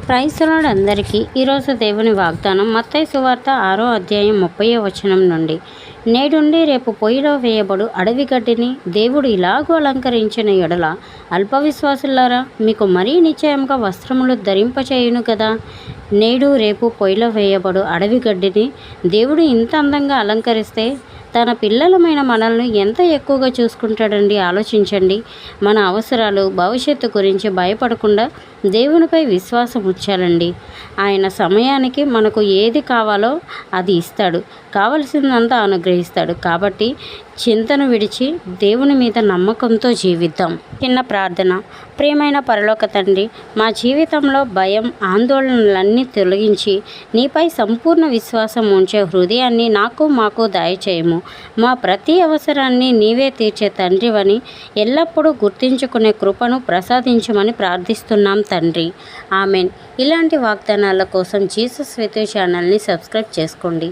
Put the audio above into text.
Praise lord అందరికీ ఈరోజు దేవుని వాగ్దానం మత్తయి సువార్త 6వ అధ్యాయం 30వ వచనం నుండి. నేడుండి రేపు పొయ్యిలో వేయబడు అడవి గడ్డిని దేవుడు ఇలాగూ అలంకరించిన ఎడల అల్పవిశ్వాసులారా, మీకు మరీ నిశ్చయంగా వస్త్రములు ధరింపచేయును కదా. నేడు రేపు పొయ్యిలో వేయబడు అడవి గడ్డిని దేవుడు ఇంత అందంగా అలంకరిస్తే తన పిల్లలమైన మనల్ని ఎంత ఎక్కువగా చూసుకుంటాడండి. ఆలోచించండి. మన అవసరాలు, భవిష్యత్తు గురించి భయపడకుండా దేవునిపై విశ్వాసం ఉంచాలండి. ఆయన సమయానికి మనకు ఏది కావాలో అది ఇస్తాడు, కావలసిందంతా అనుగ్రహిస్తాడు. కాబట్టి చింతను విడిచి దేవుని మీద నమ్మకంతో జీవిద్దాం. చిన్న ప్రార్థన. ప్రియమైన పరలోక తండ్రి, మా జీవితంలో భయం, ఆందోళనలన్నీ తొలగించి నీపై సంపూర్ణ విశ్వాసం ఉంచే హృదయాన్ని మాకు దయచేయము. మా ప్రతి అవసరాన్ని నీవే తీర్చే తండ్రివని ఎల్లప్పుడూ గుర్తించుకునే కృపను ప్రసాదించమని ప్రార్థిస్తున్నాం తండ్రి. ఆమెన్. ఇలాంటి వాగ్దానాల కోసం జీసస్ విత్ ఛానల్ని సబ్స్క్రైబ్ చేసుకోండి.